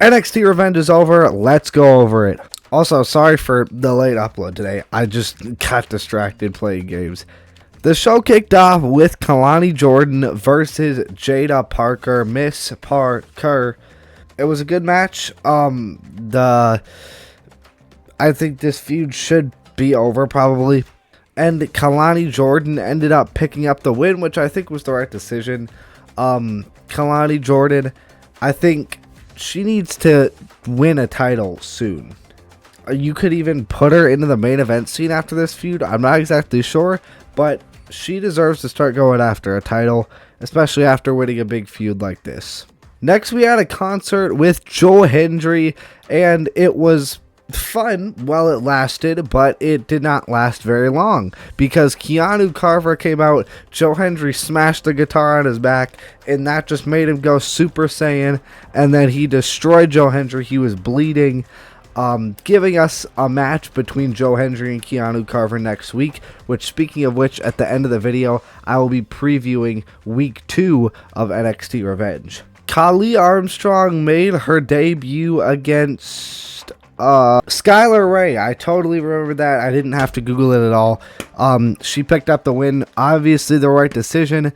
NXT Revenge is over. Let's go over it. Also, sorry for the late upload today. I just got distracted playing games. The show kicked off with Kalani Jordan versus Jada Parker. Miss Parker. It was a good match. I think this feud should be over probably. And Kalani Jordan ended up picking up the win, which I think was the right decision. Kalani Jordan, I think she needs to win a title soon. You could even put her into the main event scene after this feud. I'm not exactly sure, but she deserves to start going after a title, especially after winning a big feud like this. Next, we had a concert with Joe Hendry, and it was fun while it lasted, but it did not last very long because Keanu Carver came out. Joe Hendry smashed the guitar on his back, and that just made him go Super Saiyan, and then he destroyed Joe Hendry. He was bleeding, giving us a match between Joe Hendry and Keanu Carver next week, which, speaking of which, at the end of the video I will be previewing week 2 of NXT Revenge. Kali Armstrong made her debut against Skylar Ray. I totally remember that. I didn't have to Google it at all. She picked up the win. Obviously the right decision.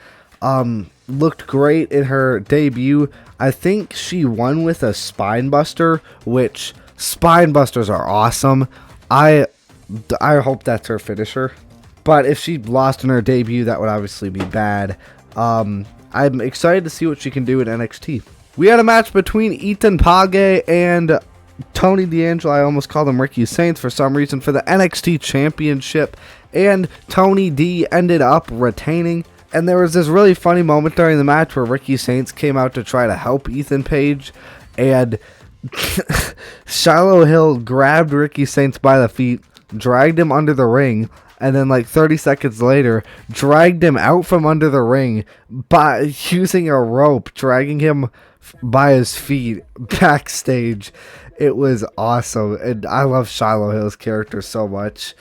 Looked great in her debut. I think she won with a spine buster, which spine busters are awesome. I hope that's her finisher. But if she lost in her debut, that would obviously be bad. I'm excited to see what she can do in NXT. We had a match between Ethan Page and Tony D'Angelo. I almost called him Ricky Saints for some reason, for the NXT Championship, and Tony D ended up retaining. And there was this really funny moment during the match where Ricky Saints came out to try to help Ethan Page, and Shiloh Hill grabbed Ricky Saints by the feet, dragged him under the ring, and then like 30 seconds later dragged him out from under the ring by using a rope, dragging him by his feet backstage. It was awesome, and I love Shiloh Hill's character so much.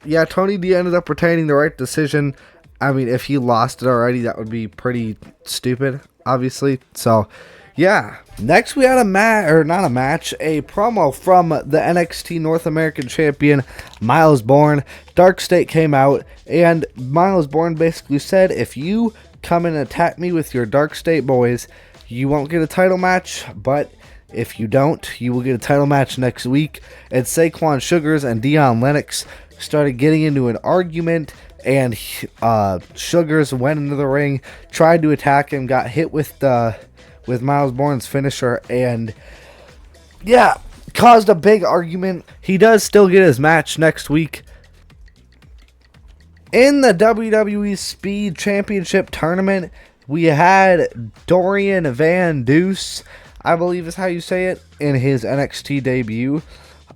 Yeah, Tony D ended up retaining, the right decision. I mean, if he lost it already, that would be pretty stupid, obviously. So yeah. Next, we had a promo from the NXT North American Champion, Miles Bourne. Dark State came out, and Miles Bourne basically said, if you come and attack me with your Dark State boys, you won't get a title match, but if you don't, you will get a title match next week. And Saquon Sugars and Dion Lennox started getting into an argument, and Sugars went into the ring, tried to attack him, got hit with Miles Bourne's finisher, and yeah, caused a big argument. He does still get his match next week. In the WWE Speed Championship Tournament, we had Dorian Van Deuce, I believe is how you say it, in his NXT debut.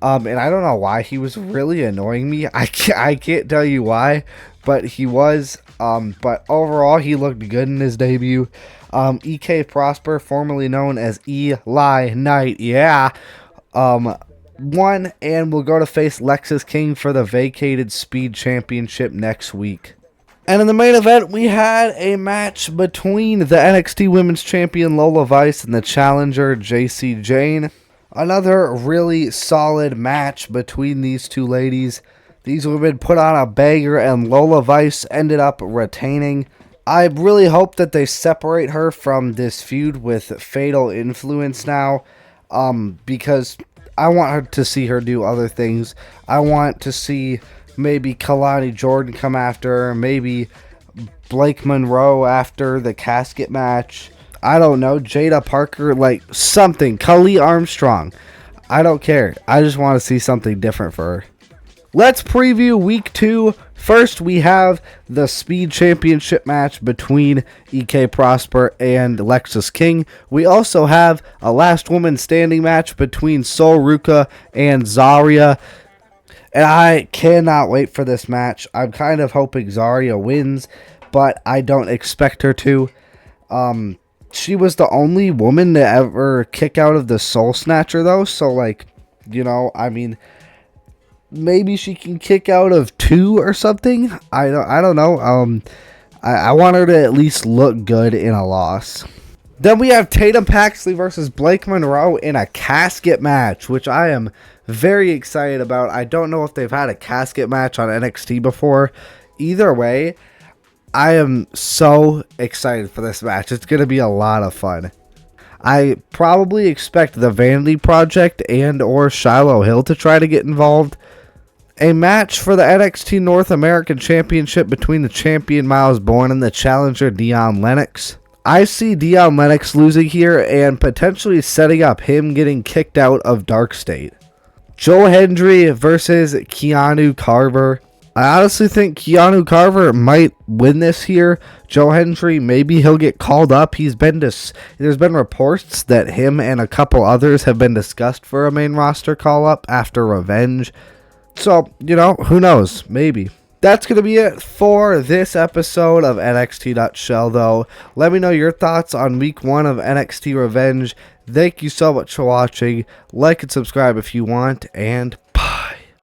And I don't know why he was really annoying me. I can't tell you why, but he was. But overall, he looked good in his debut. EK Prosper, formerly known as Eli Knight, won and will go to face Lexis King for the vacated Speed Championship next week. And in the main event, we had a match between the NXT Women's Champion Lola Vice and the challenger JC Jane. Another really solid match between these two ladies. These women put on a banger, and Lola Vice ended up retaining. I really hope that they separate her from this feud with Fatal Influence now, because I want her to see her do other things. I want to see maybe Kalani Jordan come after her, maybe Blake Monroe after the casket match. I don't know, Jada Parker, like something. Kali Armstrong. I don't care. I just want to see something different for her. Let's preview week 2. First, we have the Speed Championship match between EK Prosper and Lexis King. We also have a last woman standing match between Sol Ruka and Zarya. And I cannot wait for this match. I'm kind of hoping Zarya wins, but I don't expect her to. She was the only woman to ever kick out of the Soul Snatcher, though. So, like, you know, I mean, maybe she can kick out of 2 or something. I don't know. I want her to at least look good in a loss. Then we have Tatum Paxley versus Blake Monroe in a casket match, which I am very excited about. I don't know if they've had a casket match on NXT before. Either way, I am so excited for this match. It's going to be a lot of fun. I probably expect the Vanity Project and or Shiloh Hill to try to get involved. A match for the NXT North American Championship between the champion Miles Bourne and the challenger Dion Lennox. I see Dion Lennox losing here and potentially setting up him getting kicked out of Dark State. Joe Hendry versus Keanu Carver. I honestly think Keanu Carver might win this here. Joe Hendry, maybe he'll get called up. There's been reports that him and a couple others have been discussed for a main roster call-up after Revenge. So, who knows? Maybe. That's going to be it for this episode of NXT.Shell, though. Let me know your thoughts on Week 1 of NXT Revenge. Thank you so much for watching. Like and subscribe if you want, and